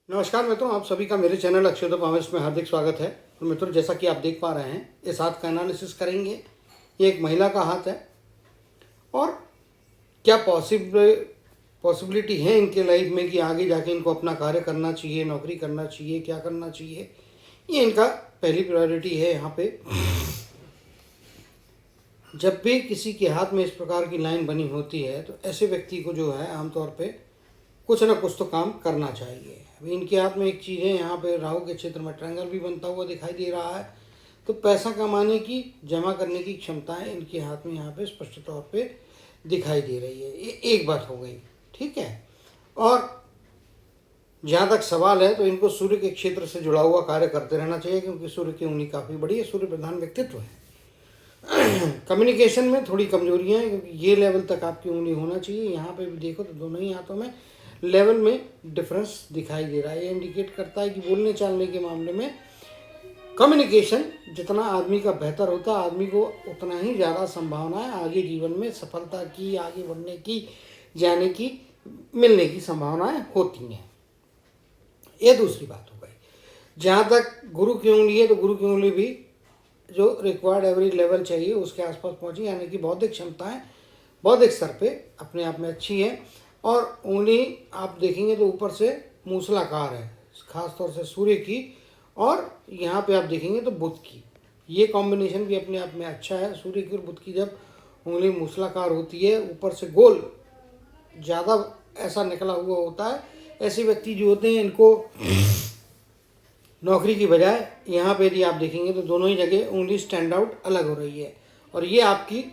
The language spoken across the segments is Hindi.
नमस्कार मित्रों, आप सभी का मेरे चैनल अक्षय पावेश में हार्दिक स्वागत है। और मित्रों, जैसा कि आप देख पा रहे हैं, इस हाथ का एनालिसिस करेंगे। ये एक महिला का हाथ है और क्या पॉसिबिलिटी है इनके लाइफ में कि आगे जाके इनको अपना कार्य करना चाहिए, नौकरी करना चाहिए, क्या करना चाहिए, ये इनका पहली प्रायोरिटी है। यहाँ पे जब भी किसी के हाथ में इस प्रकार की लाइन बनी होती है तो ऐसे व्यक्ति को जो है आमतौर पे कुछ ना कुछ तो काम करना चाहिए। अभी इनके हाथ में एक चीज़ है, यहाँ पे राहु के क्षेत्र में ट्रायंगल भी बनता हुआ दिखाई दे रहा है। तो पैसा कमाने की, जमा करने की क्षमताएं इनके हाथ में यहाँ पे स्पष्ट तौर पे दिखाई दे रही है। ये एक बात हो गई, ठीक है। और जहाँ तक सवाल है तो इनको सूर्य के क्षेत्र से जुड़ा हुआ कार्य करते रहना चाहिए, क्योंकि सूर्य की उंगली काफ़ी बड़ी है, सूर्य प्रधान व्यक्तित्व है। कम्युनिकेशन में थोड़ी कमजोरियाँ हैं, क्योंकि ये लेवल तक आपकी उंगली होना चाहिए। यहाँ पे भी देखो तो दोनों ही हाथों में लेवल में डिफरेंस दिखाई दे रहा है। ये इंडिकेट करता है कि बोलने चालने के मामले में कम्युनिकेशन जितना आदमी का बेहतर होता है, आदमी को उतना ही ज़्यादा संभावना है आगे जीवन में सफलता की, आगे बढ़ने की, जाने की, मिलने की संभावनाएं होती हैं। ये दूसरी बात हो गई। जहाँ तक गुरु की उंगली है तो गुरु की उंगली भी जो रिक्वायर्ड एवरेज लेवल चाहिए उसके आसपास पहुंची, यानी कि बौद्धिक क्षमताएं बौद्धिक स्तर पे अपने आप में अच्छी है। और उंगली आप देखेंगे तो ऊपर से मूसलाकार है, खास तौर से सूर्य की, और यहाँ पे आप देखेंगे तो बुध की। ये कॉम्बिनेशन भी अपने आप में अच्छा है। सूर्य की और बुध की जब उंगली मूसलाकार होती है, ऊपर से गोल ज़्यादा ऐसा निकला हुआ होता है, ऐसे व्यक्ति जो होते हैं इनको नौकरी की बजाय यहाँ पे यदि आप देखेंगे तो दोनों ही जगह उंगली स्टैंड आउट अलग हो रही है। और ये आपकी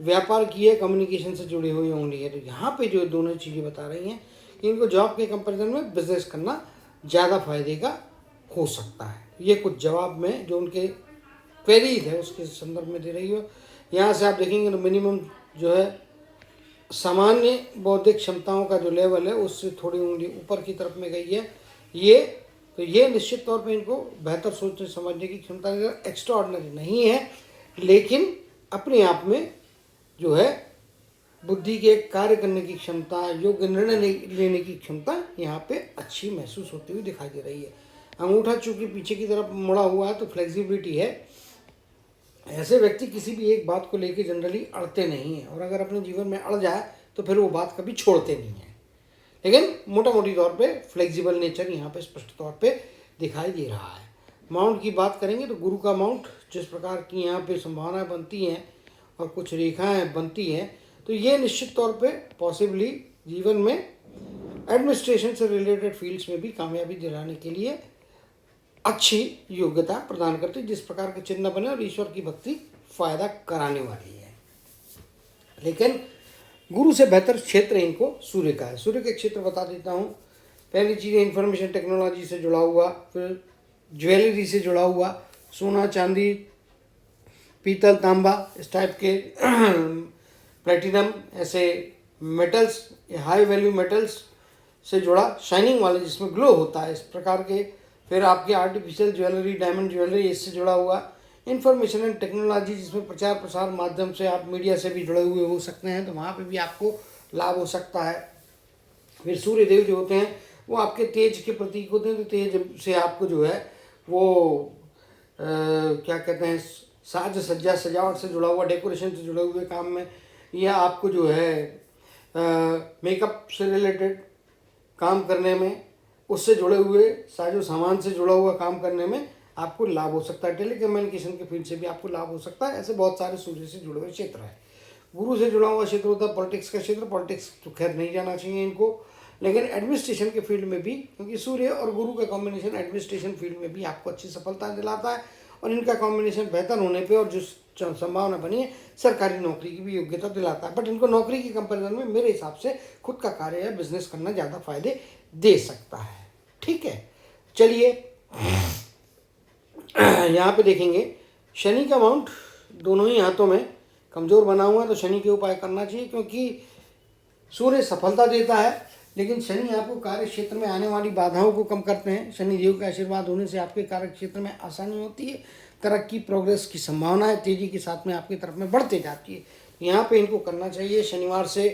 व्यापार की है, कम्युनिकेशन से जुड़ी हुई उंगली है। तो यहाँ पे जो दोनों चीज़ें बता रही हैं कि इनको जॉब के कंपैरिजन में बिजनेस करना ज़्यादा फायदे का हो सकता है। ये कुछ जवाब में जो उनके क्वेरीज है उसके संदर्भ में दे रही हो। यहाँ से आप देखेंगे तो मिनिमम जो है सामान्य बौद्धिक क्षमताओं का जो लेवल है उससे थोड़ी उंगली ऊपर की तरफ में गई है। ये निश्चित तौर पे इनको बेहतर सोचने समझने की क्षमता एक्स्ट्रा ऑर्डिनरी नहीं है, लेकिन अपने आप में जो है बुद्धि के कार्य करने की क्षमता, योग्य निर्णय लेने की क्षमता यहाँ पे अच्छी महसूस होती हुई दिखाई दे रही है। अंगूठा चूंकि पीछे की तरफ मुड़ा हुआ है तो फ्लेक्सिबिलिटी है। ऐसे व्यक्ति किसी भी एक बात को लेकर जनरली अड़ते नहीं हैं, और अगर अपने जीवन में अड़ जाए तो फिर वो बात कभी छोड़ते नहीं हैं। लेकिन मोटा मोटी तौर पे फ्लेक्सिबल नेचर यहाँ पे स्पष्ट तौर पे दिखाई दे रहा है। माउंट की बात करेंगे तो गुरु का माउंट जिस प्रकार की यहाँ पे संभावनाएं बनती हैं और कुछ रेखाएं बनती हैं, तो ये निश्चित तौर पे पॉसिबली जीवन में एडमिनिस्ट्रेशन से रिलेटेड फील्ड्स में भी कामयाबी दिलाने के लिए अच्छी योग्यता प्रदान करती है, जिस प्रकार के चिन्ह बने और ईश्वर की भक्ति फायदा कराने वाली है। लेकिन गुरु से बेहतर क्षेत्र इनको सूर्य का है। सूर्य के क्षेत्र बता देता हूँ। पहली चीज़ इंफॉर्मेशन टेक्नोलॉजी से जुड़ा हुआ, फिर ज्वेलरी से जुड़ा हुआ, सोना चांदी पीतल तांबा इस टाइप के प्लेटिनम, ऐसे मेटल्स, हाई वैल्यू मेटल्स से जुड़ा, शाइनिंग वाले जिसमें ग्लो होता है, इस प्रकार के। फिर आपके आर्टिफिशियल ज्वेलरी, डायमंड ज्वेलरी, इससे जुड़ा हुआ इंफॉर्मेशन एंड टेक्नोलॉजी, जिसमें प्रचार प्रसार माध्यम से आप मीडिया से भी जुड़े हुए हो सकते हैं, तो वहाँ पे भी आपको लाभ हो सकता है। फिर सूर्य देव जो होते हैं वो आपके तेज के प्रतीक होते हैं, तो तेज से आपको जो है वो क्या कहते हैं, साज सज्जा सजावट से जुड़ा हुआ, डेकोरेशन से जुड़े हुए काम में, या आपको जो है मेकअप से रिलेटेड काम करने में, उससे जुड़े हुए साजो सामान से जुड़ा हुआ काम करने में आपको लाभ हो सकता है। टेलीकम्युनिकेशन के फील्ड से भी आपको लाभ हो सकता है। ऐसे बहुत सारे सूर्य से जुड़े हुए क्षेत्र हैं। गुरु से जुड़ा हुआ क्षेत्र होता है पॉलिटिक्स का क्षेत्र। पॉलिटिक्स तो खैर नहीं जाना चाहिए इनको, लेकिन एडमिनिस्ट्रेशन के फील्ड में भी, क्योंकि सूर्य और गुरु का कॉम्बिनेशन एडमिनिस्ट्रेशन फील्ड में भी आपको अच्छी सफलता दिलाता है। और इनका कॉम्बिनेशन बेहतर होने पे और जो संभावना बनी है सरकारी नौकरी की भी योग्यता दिलाता है। बट इनको नौकरी के कंपैरिजन में मेरे हिसाब से खुद का कार्य या बिजनेस करना ज़्यादा फायदे दे सकता है। ठीक है, चलिए यहाँ पे देखेंगे शनि का माउंट दोनों ही हाथों में कमज़ोर बना हुआ है, तो शनि के उपाय करना चाहिए, क्योंकि सूर्य सफलता देता है लेकिन शनि आपको कार्य क्षेत्र में आने वाली बाधाओं को कम करते हैं। शनि देव का आशीर्वाद होने से आपके कार्य क्षेत्र में आसानी होती है, तरक्की प्रोग्रेस की संभावना है, तेजी के साथ में आपकी तरफ में बढ़ते जाती है। यहाँ पे इनको करना चाहिए शनिवार से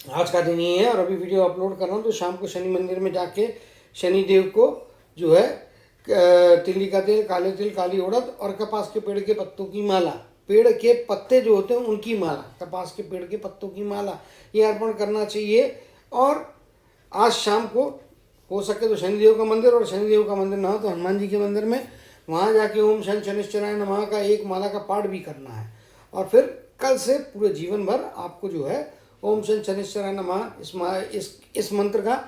आज का दिन ही है और अभी वीडियो अपलोड कर रहा हूँ, तो शाम को शनि मंदिर में जाके शनिदेव को जो है तिल्ली का तेल, काले तिल, काली उड़द और कपास के पेड़ के पत्तों की माला, पेड़ के पत्ते जो होते हैं उनकी माला, कपास के पेड़ के पत्तों की माला, ये अर्पण करना चाहिए। और आज शाम को हो सके तो शनिदेव का मंदिर, और शनिदेव का मंदिर ना हो तो हनुमान जी के मंदिर में वहाँ जाके ओम शनि शनिश्चराय नमः का एक माला का पाठ भी करना है। और फिर कल से पूरे जीवन भर आपको जो है ओम शनि शनिश्चराय नमः इस मंत्र का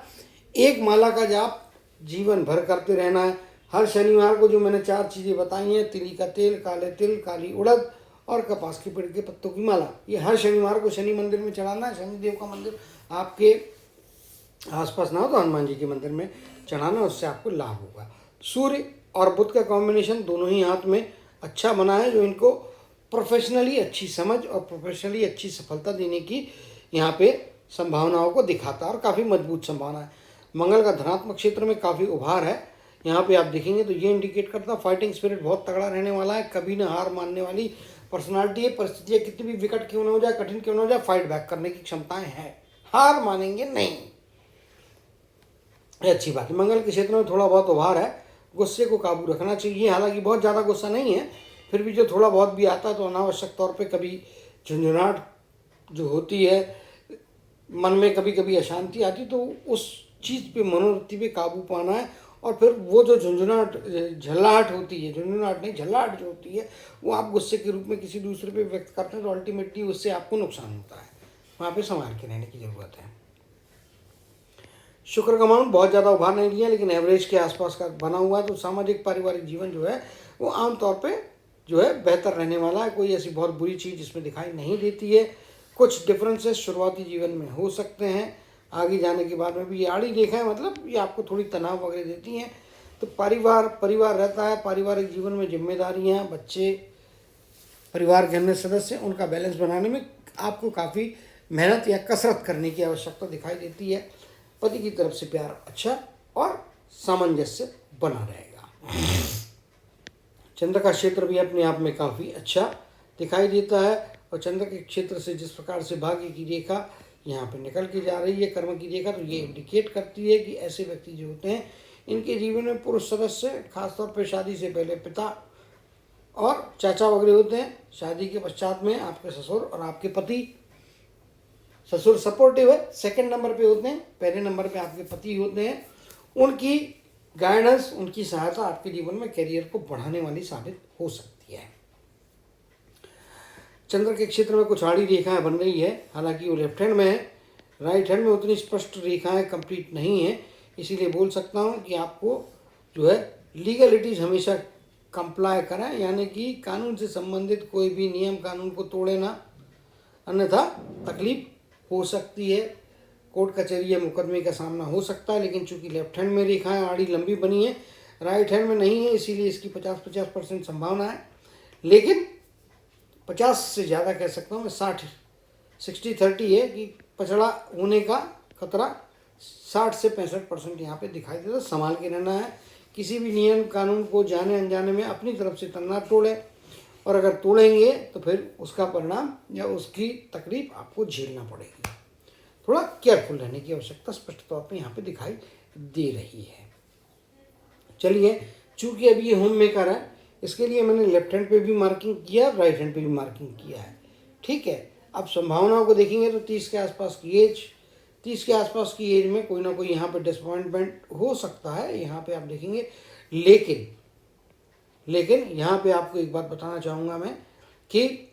एक माला का जाप जीवन भर करते रहना है। हर शनिवार को जो मैंने 4 चीज़ें बताई हैं, तिली का तेल, काले तिल, काली उड़द और कपास के पेड़ के पत्तों की माला, ये हर शनिवार को शनि मंदिर में चढ़ाना है। शनिदेव का मंदिर आपके आसपास ना हो तो हनुमान जी के मंदिर में चढ़ाना, उससे आपको लाभ होगा। सूर्य और बुध का कॉम्बिनेशन दोनों ही हाथ में अच्छा बना है, जो इनको प्रोफेशनली अच्छी समझ और प्रोफेशनली अच्छी सफलता देने की यहाँ पे संभावनाओं को दिखाता है और काफ़ी मजबूत संभावना है। मंगल का धनात्मक क्षेत्र में काफ़ी उभार है, यहाँ पे आप देखेंगे तो ये इंडिकेट करता है फाइटिंग स्पिरिट बहुत तगड़ा रहने वाला है, कभी ना हार मानने वाली पर्सनालिटी है। परिस्थितियाँ कितनी भी विकट क्यों न हो जाए, कठिन क्यों न हो जाए, फाइट बैक करने की क्षमताएं हैं, हार मानेंगे नहीं, ये अच्छी बात है। मंगल के क्षेत्र में थोड़ा बहुत उभार है, गुस्से को काबू रखना चाहिए, हालांकि बहुत ज़्यादा गुस्सा नहीं है, फिर भी जो थोड़ा बहुत भी आता है तो अनावश्यक तौर पे कभी झुंझुनाहट जो होती है, मन में कभी कभी अशांति आती, तो उस चीज़ पे मनोवृत्ति पे काबू पाना है। और फिर वो जो झुंझुनाहट झल्लाहट होती है, झुंझुनाहट नहीं झल्लाहट जो होती है, वो आप गुस्से के रूप में किसी दूसरे पे व्यक्त करते हैं तो अल्टीमेटली उससे आपको नुकसान होता है, वहाँ पे संभाल के रहने की ज़रूरत है। शुक्र का मान बहुत ज़्यादा उभार नहीं दिया, लेकिन एवरेज के आसपास का बना हुआ है, तो सामाजिक पारिवारिक जीवन जो है वो आमतौर पे जो है बेहतर रहने वाला है। कोई ऐसी बहुत बुरी चीज़ इसमें दिखाई नहीं देती है। कुछ डिफरेंसेस शुरुआती जीवन में हो सकते हैं, आगे जाने के बाद में भी ये आड़ी रेखा है, मतलब ये आपको थोड़ी तनाव वगैरह देती हैं। तो परिवार रहता है, पारिवारिक जीवन में जिम्मेदारियाँ, बच्चे, परिवार के अन्य सदस्य, उनका बैलेंस बनाने में आपको काफ़ी मेहनत या कसरत करने की आवश्यकता दिखाई देती है। पति की तरफ से प्यार अच्छा और सामंजस्य बना रहेगा। चंद्र का क्षेत्र भी अपने आप में काफ़ी अच्छा दिखाई देता है, और चंद्र के क्षेत्र से जिस प्रकार से भाग्य की रेखा यहाँ पे निकल के जा रही है, कर्म की रेखा, तो ये इंडिकेट करती है कि ऐसे व्यक्ति जो होते हैं इनके जीवन में पुरुष सदस्य, खासतौर पे शादी से पहले पिता और चाचा वगैरह होते हैं, शादी के पश्चात में आपके ससुर और आपके पति। ससुर सपोर्टिव है, सेकंड नंबर पे होते हैं, पहले नंबर पे आपके पति होते हैं। उनकी गाइडेंस, उनकी सहायता आपके जीवन में करियर को बढ़ाने वाली साबित हो सकती है। चंद्र के क्षेत्र में कुछ आड़ी रेखाएं बन रही है, हालांकि वो लेफ्ट हैंड में है, राइट हैंड में उतनी स्पष्ट रेखाएं कंप्लीट नहीं है, इसीलिए बोल सकता हूँ कि आपको जो है लीगलिटीज हमेशा कंप्लाई करें, यानी कि कानून से संबंधित कोई भी नियम कानून को तोड़े ना, अन्यथा तकलीफ हो सकती है, कोर्ट कचहरी या मुकदमे का सामना हो सकता है। लेकिन चूंकि लेफ्ट हैंड में रेखाएं आड़ी लंबी बनी है, राइट हैंड में नहीं है, इसीलिए इसकी 50% संभावना है, लेकिन 50 से ज़्यादा कह सकता हूँ मैं, 60-30 है कि पछड़ा होने का खतरा 60 से 65% यहाँ पे दिखाई देता है। संभाल के रहना है, किसी भी नियम कानून को जाने अनजाने में अपनी तरफ से तन्ना तोड़े, और अगर तोड़ेंगे तो फिर उसका परिणाम या उसकी तकलीफ आपको झेलना पड़ेगी। थोड़ा केयरफुल रहने की आवश्यकता स्पष्ट तौर पे यहाँ पे दिखाई दे रही है। चलिए, चूंकि अभी ये होम मेकर है, इसके लिए मैंने लेफ्ट हैंड पे भी मार्किंग किया, राइट हैंड पे भी मार्किंग किया है, ठीक है। अब संभावनाओं को देखेंगे तो 30 के आसपास की एज, 30 के आसपास की एज में कोई ना कोई यहाँ पे डिसअपॉइंटमेंट हो सकता है, यहाँ पे आप देखेंगे। लेकिन यहाँ पे आपको एक बात बताना चाहूँगा मैं कि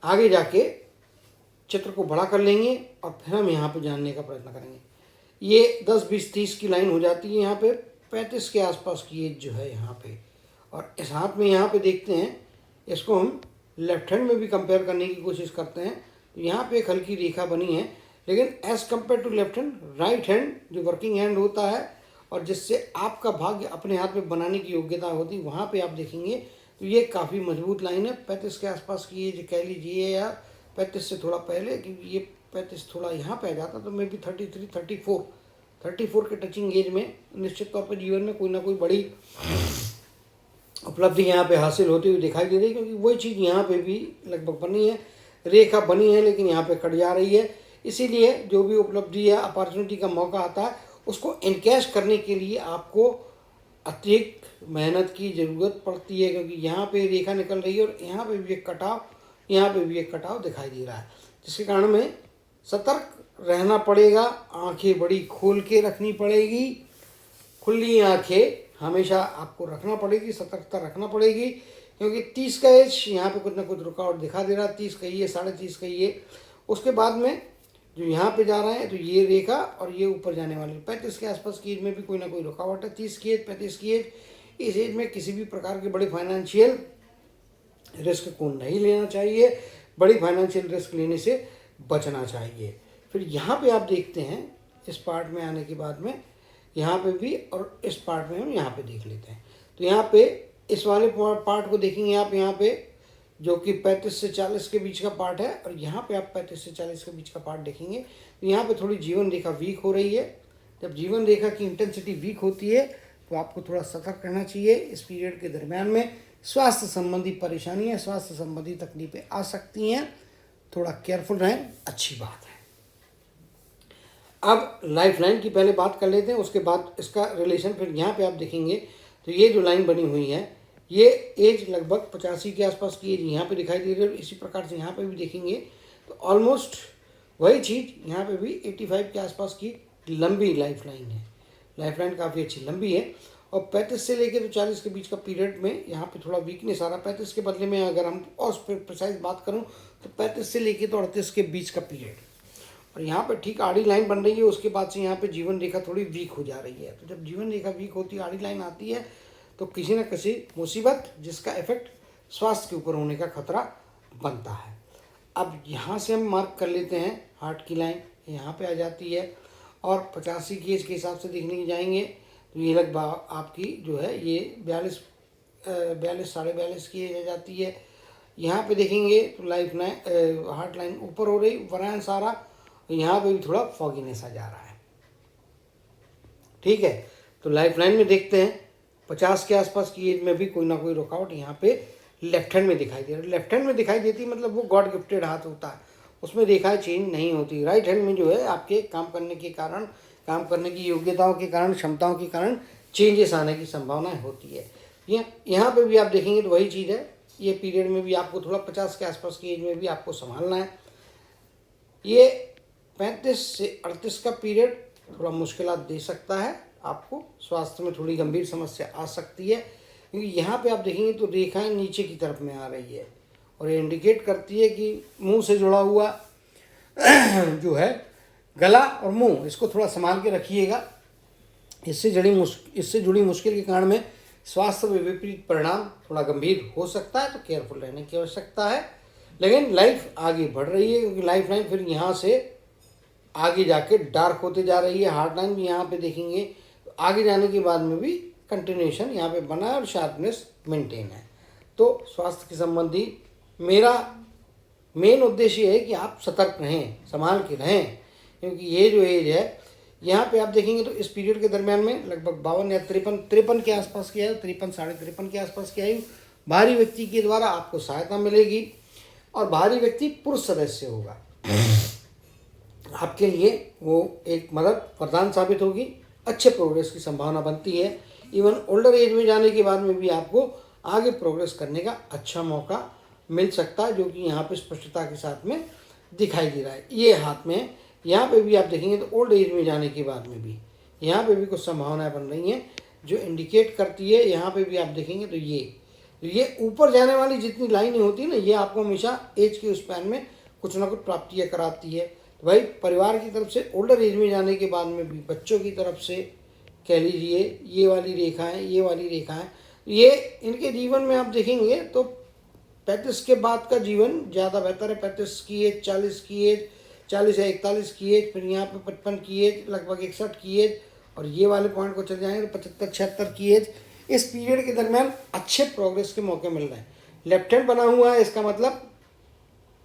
आगे जाके चित्र को बड़ा कर लेंगे और फिर हम यहाँ पे जानने का प्रयत्न करेंगे। ये 10, 20, 30 की लाइन हो जाती है, यहाँ पे 35 के आसपास की एज जो है यहाँ पे। और इस हाथ में यहाँ पे देखते हैं, इसको हम लेफ्ट हैंड में भी कंपेयर करने की कोशिश करते हैं, तो यहाँ पे एक हल्की रेखा बनी है, लेकिन as compare to left hand, right hand जो वर्किंग हैंड होता है और जिससे आपका भाग्य अपने हाथ में बनाने की योग्यता होती है, वहाँ पे आप देखेंगे तो ये काफ़ी मजबूत लाइन है। 35 के आसपास की एज कह लीजिए, या 35 से थोड़ा पहले, क्योंकि ये 35 थोड़ा यहाँ पे आ जाता तो मे भी 33, 34 के टचिंग एज में निश्चित तौर पर जीवन में कोई ना कोई बड़ी उपलब्धि यहाँ पे हासिल होती हुई दिखाई दे रही है, क्योंकि वही चीज़ यहाँ पे भी लगभग बनी है, रेखा बनी है, लेकिन यहाँ पे कट जा रही है। इसीलिए जो भी उपलब्धि या अपॉर्चुनिटी का मौका आता है उसको इनकैश करने के लिए आपको अतिरिक्त मेहनत की ज़रूरत पड़ती है, क्योंकि यहाँ पे रेखा निकल रही है और यहाँ पे भी एक कटाव, यहाँ पे भी एक कटाव दिखाई दे रहा है, जिसके कारण में सतर्क रहना पड़ेगा। आंखें बड़ी खोल के रखनी पड़ेगी, खुली आंखें हमेशा आपको रखना पड़ेगी, सतर्कता रखना पड़ेगी, क्योंकि 30 का एज यहाँ पे कुछ ना कुछ रुकावट दिखा दे रहा है। 30 कहिए, 30.5 कहिए, उसके बाद में जो यहाँ पे जा रहा है तो ये रेखा और ये ऊपर जाने वाली 35 के आसपास की एज में भी कोई ना कोई रुकावट है। 30 की एज, 35 की एज, इस एज में किसी भी प्रकार के बड़े फाइनेंशियल रिस्क को नहीं लेना चाहिए, बड़ी फाइनेंशियल रिस्क लेने से बचना चाहिए। फिर यहाँ पे आप देखते हैं इस पार्ट में आने के बाद में यहाँ पे भी, और इस पार्ट में हम यहाँ पे देख लेते हैं। तो यहाँ पे इस वाले पार्ट को देखेंगे आप, यहाँ पे जो कि 35 से 40 के बीच का पार्ट है, और यहाँ पे आप 35 से 40 के बीच का पार्ट देखेंगे तो यहाँ पे थोड़ी जीवन रेखा वीक हो रही है। जब जीवन रेखा की इंटेंसिटी वीक होती है तो आपको थोड़ा सतर्क रहना चाहिए। इस पीरियड के दरमियान में स्वास्थ्य संबंधी परेशानियाँ, स्वास्थ्य संबंधी तकलीफें आ सकती हैं, थोड़ा केयरफुल रहें, अच्छी बात है। अब लाइफ लाइन की पहले बात कर लेते हैं, उसके बाद इसका रिलेशन। फिर यहाँ पे आप देखेंगे तो ये जो लाइन बनी हुई है ये एज लगभग 85 के आसपास की एज यहाँ पे दिखाई दे रही है। इसी प्रकार से यहाँ पे भी देखेंगे तो ऑलमोस्ट वही चीज़ यहाँ पे भी 85 के आसपास की लंबी लाइफ लाइन है। लाइफ लाइन काफ़ी अच्छी लंबी है, और 35 से लेकर तो 40 के बीच का पीरियड में यहाँ पे थोड़ा वीकनेस आ रहा है। 35 के बदले में अगर हम और प्रिसाइज बात करूँ तो 35 से लेकर तो 38 के बीच का पीरियड, और यहाँ पे ठीक आड़ी लाइन बन रही है। उसके बाद से यहाँ पे जीवन रेखा थोड़ी वीक हो जा रही है। तो जब जीवन रेखा वीक होती है, आड़ी लाइन आती है, तो किसी न किसी मुसीबत जिसका इफेक्ट स्वास्थ्य के ऊपर होने का खतरा बनता है। अब यहाँ से हम मार्क कर लेते हैं, हार्ट की लाइन यहाँ पे आ जाती है, और 85 की एज के हिसाब से देखने की जाएंगे तो ये लगभग आपकी जो है ये 42 साढ़े 42 की एज आ जाती है। यहाँ पे देखेंगे तो लाइफ लाइन हार्ट लाइन ऊपर हो रही, वरायन सारा, यहाँ पे भी थोड़ा फॉगिनेस आ जा रहा है। ठीक है, तो लाइफ लाइन में देखते हैं 50 के आसपास की एज में भी कोई ना कोई रुकावट यहाँ पे लेफ्ट हैंड में दिखाई दे रहा है। लेफ्ट हैंड में दिखाई देती मतलब वो गॉड गिफ्टेड हाथ होता है, उसमें रेखाएं चेंज नहीं होती। राइट हैंड में जो है आपके काम करने के कारण, काम करने की योग्यताओं के कारण, क्षमताओं के कारण चेंजेस आने की संभावनाएं होती है। यहाँ पे भी आप देखेंगे तो वही चीज़ है। ये पीरियड में भी आपको थोड़ा 50 के आसपास की एज में भी आपको संभालना है। ये 35 से 38 का पीरियड थोड़ा मुश्किलात दे सकता है आपको, स्वास्थ्य में थोड़ी गंभीर समस्या आ सकती है, क्योंकि यहाँ पे आप देखेंगे तो रेखाएं नीचे की तरफ में आ रही है, और ये इंडिकेट करती है कि मुंह से जुड़ा हुआ जो है गला और मुंह, इसको थोड़ा संभाल के रखिएगा। इससे जुड़ी मुश्किल के कारण में स्वास्थ्य में विपरीत परिणाम थोड़ा गंभीर हो सकता है, तो केयरफुल रहने की आवश्यकता है। लेकिन लाइफ आगे बढ़ रही है, क्योंकि लाइफ लाइन फिर यहाँ से आगे जाके डार्क होते जा रही है। हार्ट लाइन भी यहाँ पे देखेंगे तो आगे जाने के बाद में भी कंटिन्यूशन यहाँ पे बना है और शार्पनेस मेंटेन है। तो स्वास्थ्य के संबंधी मेरा मेन उद्देश्य है कि आप सतर्क रहें, संभाल के रहें, क्योंकि ये जो एज है यहाँ पे आप देखेंगे तो इस पीरियड के दरमियान में लगभग 52 या 53 के आसपास की आयु, 53 साढ़े 53 के आसपास की आयु बाहरी व्यक्ति के द्वारा आपको सहायता मिलेगी, और बाहरी व्यक्ति पुरुष सदस्य होगा, आपके लिए वो एक मदद वरदान साबित होगी। अच्छे प्रोग्रेस की संभावना बनती है। इवन ओल्डर एज में जाने के बाद में भी आपको आगे प्रोग्रेस करने का अच्छा मौका मिल सकता है, जो कि यहाँ पे स्पष्टता के साथ में दिखाई दे रहा है। ये हाथ में यहाँ पे भी आप देखेंगे तो ओल्ड एज में जाने के बाद में भी यहाँ पे भी कुछ संभावनाएं बन रही हैं जो इंडिकेट करती है। यहाँ पे भी आप देखेंगे तो ये ऊपर जाने वाली जितनी लाइनें होती है ना, ये आपको हमेशा एज के उस स्पैन में कुछ ना कुछ प्राप्तियाँ कराती है। तो भाई परिवार की तरफ से ओल्डर एज में जाने के बाद में भी बच्चों की तरफ से कह लीजिए ये वाली रेखाएं, ये वाली रेखाएं, ये इनके जीवन में आप देखेंगे तो 35 के बाद का जीवन ज़्यादा बेहतर है। 35 की एज, 40 की एज, 40 या 41 की एज, फिर यहाँ पे 55 की एज, लगभग 61 की एज, और ये वाले पॉइंट को चल जाएंगे तो 75-76 की एज। इस पीरियड के दरमियान अच्छे प्रोग्रेस के मौके मिल रहे हैं। लेफ्ट हैंड बना हुआ है, इसका मतलब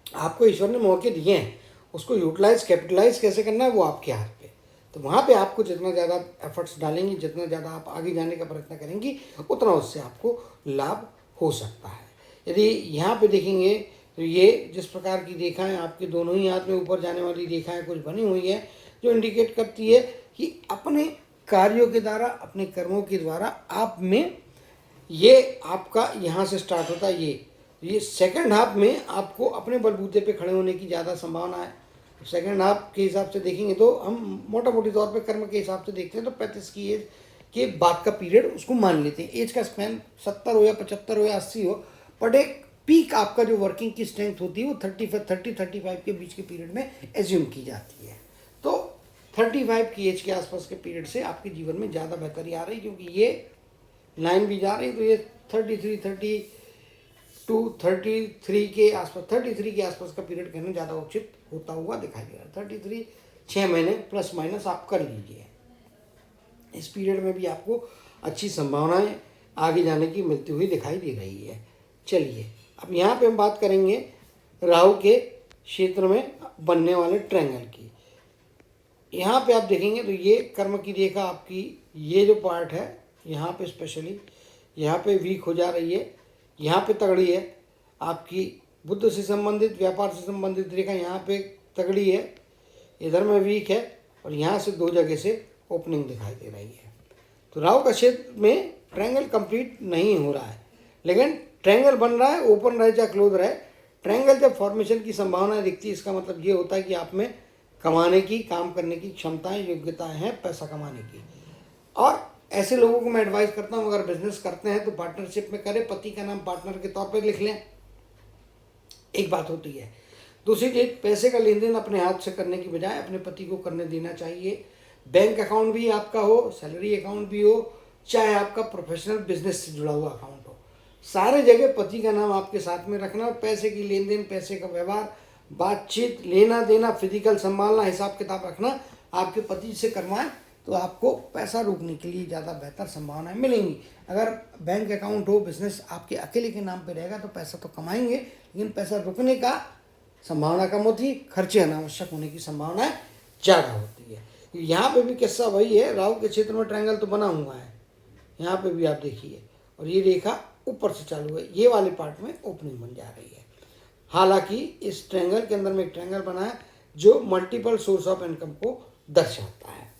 आपको ईश्वर ने मौके दिए हैं, उसको यूटिलाइज, कैपिटलाइज कैसे करना है वो आपके हाथ पे। तो वहाँ पे आपको जितना ज़्यादा एफर्ट्स डालेंगी, जितना ज़्यादा आप आगे जाने का प्रयत्न करेंगी, उतना उससे आपको लाभ हो सकता है। यदि यहाँ पे देखेंगे तो ये जिस प्रकार की रेखाएं आपके दोनों ही हाथ में ऊपर जाने वाली रेखाएं कुछ बनी हुई है, जो इंडिकेट करती है कि अपने कार्यों के द्वारा, अपने कर्मों के द्वारा आप में, ये आपका यहाँ से स्टार्ट होता है। ये सेकंड हाफ में आपको अपने बलबूते पे खड़े होने की ज़्यादा संभावना है। सेकंड हाफ के हिसाब से देखेंगे तो हम मोटा मोटी तौर पे कर्म के हिसाब से देखते हैं तो 35 की एज के बाद का पीरियड उसको मान लेते हैं। एज का स्पैन 70 हो या 75 हो या 80 हो, बट एक पीक आपका जो वर्किंग की स्ट्रेंथ होती है वो 35 के बीच के पीरियड में एज्यूम की जाती है। तो 35 की एज के आसपास के पीरियड से आपके जीवन में ज़्यादा बेहतरी आ रही, क्योंकि ये लाइन भी जा रही है। तो ये 33 के आसपास, 33 के आसपास का पीरियड कहना ज़्यादा उचित होता हुआ दिखाई दे रहा है। 33 6 महीने प्लस माइनस आप कर लीजिए। इस पीरियड में भी आपको अच्छी संभावनाएं आगे जाने की मिलती हुई दिखाई दे रही है। चलिए अब यहाँ पे हम बात करेंगे राहु के क्षेत्र में बनने वाले ट्रायंगल की। यहाँ पे आप देखेंगे तो ये कर्म की रेखा आपकी, ये जो पार्ट है यहाँ पे स्पेशली यहाँ पे वीक हो जा रही है। यहाँ पे तगड़ी है आपकी, बुद्ध से संबंधित, व्यापार से संबंधित रेखा यहाँ पे तगड़ी है, इधर में वीक है, और यहाँ से 2 जगह से ओपनिंग दिखाई दे रही है। तो राहु का क्षेत्र में ट्रायंगल कंप्लीट नहीं हो रहा है, लेकिन ट्रायंगल बन रहा है, ओपन रहे चाहे क्लोज रहे। ट्रायंगल जब फॉर्मेशन की संभावना दिखती है, इसका मतलब ये होता है कि आप में कमाने की, काम करने की क्षमताएं, योग्यताएं हैं पैसा कमाने की। और ऐसे लोगों को मैं एडवाइस करता हूँ, अगर बिजनेस करते हैं तो पार्टनरशिप में करें, पति का नाम पार्टनर के तौर पर लिख लें, एक बात होती है। दूसरी चीज, पैसे का लेन देन अपने हाथ से करने की बजाय अपने पति को करने देना चाहिए। बैंक अकाउंट भी आपका हो, सैलरी अकाउंट भी हो, चाहे आपका प्रोफेशनल बिजनेस से जुड़ा हुआ अकाउंट हो, सारे जगह पति का नाम आपके साथ में रखना। और पैसे की लेन देन, पैसे का व्यवहार, बातचीत, लेना देना, फिजिकल संभालना, हिसाब किताब रखना आपके पति से करवाएं, तो आपको पैसा रोकने के लिए ज़्यादा बेहतर संभावनाएं मिलेंगी। अगर बैंक अकाउंट हो, बिजनेस आपके अकेले के नाम पे रहेगा तो पैसा तो कमाएंगे, लेकिन पैसा रुकने का संभावना कम होती है, खर्चे अनावश्यक होने की संभावना ज़्यादा होती है। यहाँ पे भी किस्सा वही है, राहु के क्षेत्र में ट्रायंगल तो बना हुआ है, यहाँ पे भी आप देखिए, और ये रेखा ऊपर से चालू है, ये वाले पार्ट में ओपनिंग बन जा रही है। हालांकि इस ट्रायंगल के अंदर में एक ट्रायंगल बना है जो मल्टीपल सोर्स ऑफ इनकम को दर्शाता है।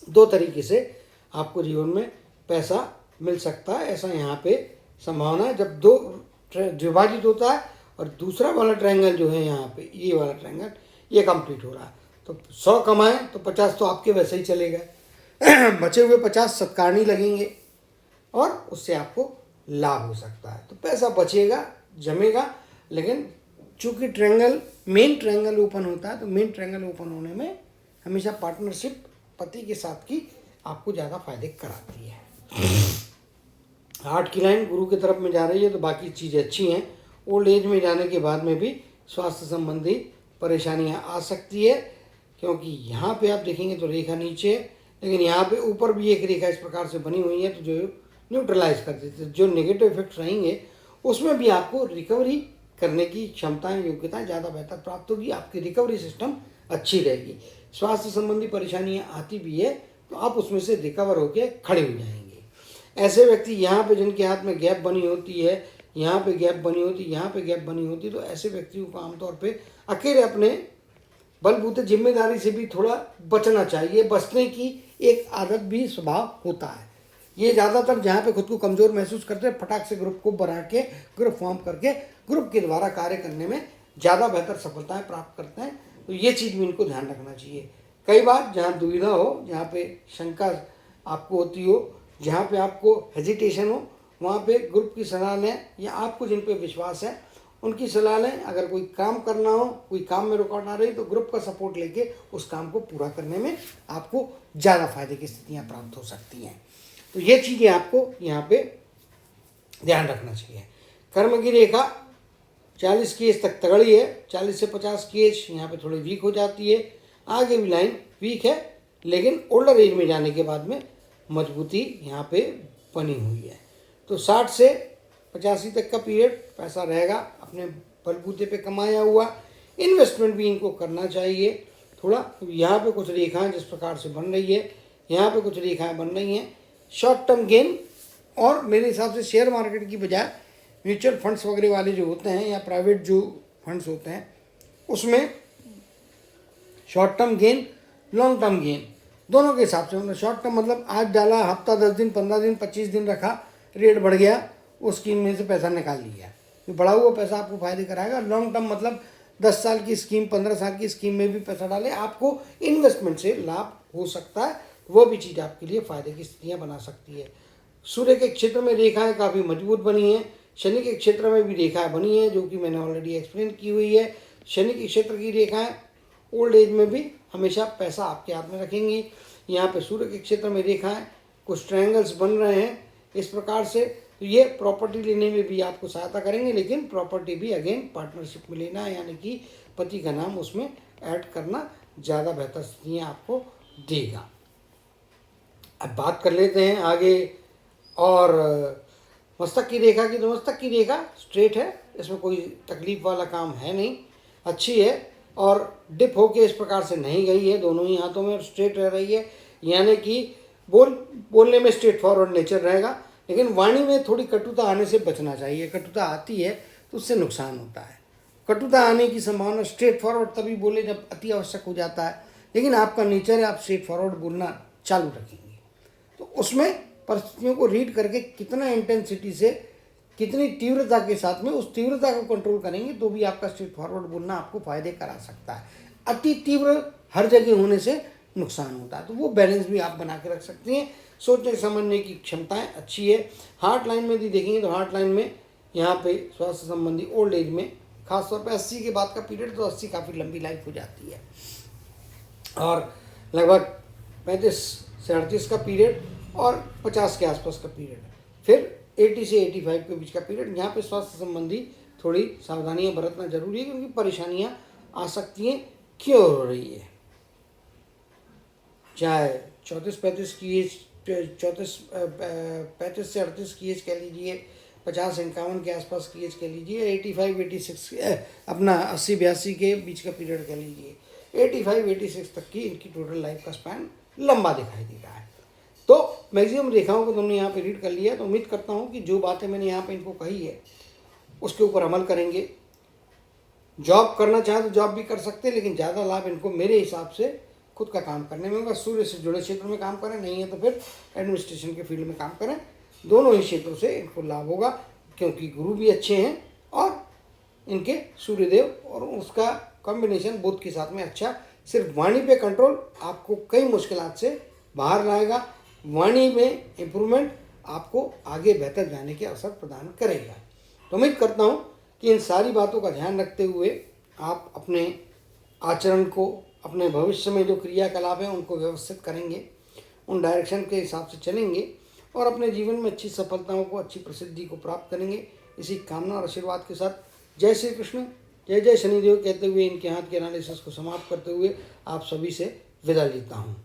2 तरीके से आपको जीवन में पैसा मिल सकता है, ऐसा यहाँ पे संभावना है। जब 2 विभाजित होता है और दूसरा वाला ट्रायंगल जो है यहाँ पे, ये वाला ट्रायंगल ये कंप्लीट हो रहा है, तो 100 कमाएं तो 50 तो आपके वैसे ही चले गए, बचे हुए 50 सत्कारणी लगेंगे और उससे आपको लाभ हो सकता है। तो पैसा बचेगा, जमेगा, लेकिन चूंकि ट्रायंगल, मेन ट्रायंगल ओपन होता है, तो मेन ट्रायंगल ओपन होने में हमेशा पार्टनरशिप पति के साथ की आपको ज़्यादा फायदे कराती है। 8 की लाइन गुरु की तरफ में जा रही है, तो बाकी चीज़ें अच्छी हैं। ओल्ड एज में जाने के बाद में भी स्वास्थ्य संबंधी परेशानियां आ सकती है, क्योंकि यहाँ पे आप देखेंगे तो रेखा नीचे है, लेकिन यहाँ पे ऊपर भी एक रेखा इस प्रकार से बनी हुई है, तो जो न्यूट्रलाइज कर देते हैं, जो नेगेटिव इफेक्ट्स रहेंगे उसमें भी आपको रिकवरी करने की क्षमताएं, योग्यताएं ज़्यादा बेहतर प्राप्त होगी, आपकी रिकवरी सिस्टम अच्छी रहेगी। स्वास्थ्य संबंधी परेशानियां आती भी है तो आप उसमें से रिकवर होकर खड़े हो जाएंगे। ऐसे व्यक्ति यहाँ पे जिनके हाथ में गैप बनी होती है, यहाँ पे गैप बनी होती है, यहाँ पे गैप बनी होती है, तो ऐसे व्यक्तियों को आमतौर पे अकेले अपने बलबूते जिम्मेदारी से भी थोड़ा बचना चाहिए। बचने की एक आदत भी स्वभाव होता है। ये ज़्यादातर जहाँ पे खुद को कमज़ोर महसूस करते हैं, फटाक से ग्रुप को बना के, ग्रुप फॉर्म करके ग्रुप के द्वारा कार्य करने में ज़्यादा बेहतर सफलताएं प्राप्त करते हैं। तो ये चीज़ भी इनको ध्यान रखना चाहिए। कई बार जहाँ दुविधा हो, जहाँ पे शंका आपको होती हो, जहाँ पे आपको हेजिटेशन हो, वहाँ पे ग्रुप की सलाह लें, या आपको जिन पे विश्वास है उनकी सलाह लें। अगर कोई काम करना हो, कोई काम में रुकावट आ रही, तो ग्रुप का सपोर्ट लेके उस काम को पूरा करने में आपको ज़्यादा फायदे की स्थितियाँ प्राप्त हो सकती हैं। तो ये चीज़ें आपको यहाँ पे ध्यान रखना चाहिए। कर्म की रेखा 40 की एज तक तगड़ी है, 40 से 50 की एज यहाँ पे थोड़ी वीक हो जाती है। आगे भी लाइन वीक है, लेकिन ओल्डर एज में जाने के बाद में मजबूती यहाँ पे बनी हुई है। तो 60 से 85 तक का पीरियड पैसा रहेगा, अपने बलबूते पे कमाया हुआ। इन्वेस्टमेंट भी इनको करना चाहिए थोड़ा। यहाँ पे कुछ रेखाएं जिस प्रकार से बन रही है, यहाँ पे कुछ रेखाएं बन रही हैं शॉर्ट टर्म गेन, और मेरे हिसाब से शेयर मार्केट की बजाय म्यूचुअल फंड्स वगैरह वाले जो होते हैं या प्राइवेट जो फंड्स होते हैं उसमें short term gain, long term gain दोनों के हिसाब से, मतलब शॉर्ट टर्म मतलब आज डाला, हफ्ता 10 दिन 15 दिन 25 दिन रखा, रेट बढ़ गया, उस स्कीम में से पैसा निकाल लिया, तो बढ़ा हुआ पैसा आपको फायदे कराएगा। लॉन्ग टर्म मतलब 10 साल की स्कीम, 15 साल की स्कीम में भी पैसा डाले, आपको इन्वेस्टमेंट से लाभ हो सकता है, वो भी चीज़ आपके लिए फायदे की स्थितियाँ बना सकती है। सूर्य के क्षेत्र में रेखाएं काफ़ी मजबूत बनी है, शनि के क्षेत्र में भी रेखाएं बनी है, जो कि मैंने ऑलरेडी एक्सप्लेन की हुई है। शनि के क्षेत्र की रेखाएं ओल्ड एज में भी हमेशा पैसा आपके हाथ में रखेंगी। यहाँ पे सूर्य के क्षेत्र में रेखाएं, कुछ ट्रायंगल्स बन रहे हैं इस प्रकार से, तो ये प्रॉपर्टी लेने में भी आपको सहायता करेंगे, लेकिन प्रॉपर्टी भी अगेन पार्टनरशिप में लेना है, यानी कि पति का नाम उसमें ऐड करना ज़्यादा बेहतर स्थितियाँ आपको देगा। अब बात कर लेते हैं आगे और मस्तक की रेखा की। तो मस्तक की रेखा स्ट्रेट है, इसमें कोई तकलीफ वाला काम है नहीं, अच्छी है और डिप होके इस प्रकार से नहीं गई है, दोनों ही हाथों में स्ट्रेट रह रही है, यानी कि बोलने में स्ट्रेट फॉरवर्ड नेचर रहेगा, लेकिन वाणी में थोड़ी कटुता आने से बचना चाहिए। कटुता आती है तो उससे नुकसान होता है। कटुता आने की संभावना, स्ट्रेट फॉरवर्ड तभी बोले जब अति आवश्यक हो जाता है, लेकिन आपका नेचर है आप स्ट्रेट फॉरवर्ड बोलना चालू रखेंगे, तो उसमें परिस्थितियों को रीड करके कितना इंटेंसिटी से, कितनी तीव्रता के साथ में उस तीव्रता को कंट्रोल करेंगे तो भी आपका स्ट्रेट फॉरवर्ड बोलना आपको फायदे करा सकता है। अति तीव्र हर जगह होने से नुकसान होता है, तो वो बैलेंस भी आप बना के रख सकते हैं। सोचने समझने की क्षमताएं अच्छी है। हार्ट लाइन में भी देखेंगे तो हार्ट लाइन में यहाँ पे स्वास्थ्य संबंधी ओल्ड एज में खासतौर पर 80 के बाद का पीरियड, तो 80 काफ़ी लंबी लाइफ हो जाती है, और लगभग 35 से 38 का पीरियड और 50 के आसपास का पीरियड, फिर 80 से 85 के बीच का पीरियड। यहाँ पे स्वास्थ्य संबंधी थोड़ी सावधानियां बरतना जरूरी है, क्योंकि परेशानियां आ सकती हैं, क्यों हो रही है, चाहे 34-35 की एज, 35 से 38 की एज कह लीजिए, 50-51 के आसपास की एज कह लीजिए, 85-86 अपना 80-82 के बीच का पीरियड कह लीजिए, 85-86 तक की इनकी टोटल लाइफ का स्पैन लंबा दिखाई दे रहा है। तो मैक्सिमम रेखाओं को तुमने यहाँ पे रीड कर लिया, तो उम्मीद करता हूँ कि जो बातें मैंने यहाँ पे इनको कही है उसके ऊपर अमल करेंगे। जॉब करना चाहे तो जॉब भी कर सकते हैं, लेकिन ज़्यादा लाभ इनको मेरे हिसाब से खुद का काम करने में होगा। सूर्य से जुड़े क्षेत्र में काम करें, नहीं है तो फिर एडमिनिस्ट्रेशन के फील्ड में काम करें, दोनों ही क्षेत्रों से इनको लाभ होगा, क्योंकि गुरु भी अच्छे हैं और इनके सूर्यदेव और उसका कॉम्बिनेशन बुध के साथ में अच्छा। सिर्फ वाणी पे कंट्रोल आपको कई मुश्किलात से बाहर लाएगा, वाणी में इम्प्रूवमेंट आपको आगे बेहतर जाने के अवसर प्रदान करेगा। तो उम्मीद करता हूँ कि इन सारी बातों का ध्यान रखते हुए आप अपने आचरण को, अपने भविष्य में जो क्रियाकलाप हैं उनको व्यवस्थित करेंगे, उन डायरेक्शन के हिसाब से चलेंगे और अपने जीवन में अच्छी सफलताओं को, अच्छी प्रसिद्धि को प्राप्त करेंगे। इसी कामना और आशीर्वाद के साथ जय श्री कृष्ण, जय जय शनिदेव कहते हुए इनके हाथ के एनालिसिस को समाप्त करते हुए आप सभी से विदा लेता हूँ।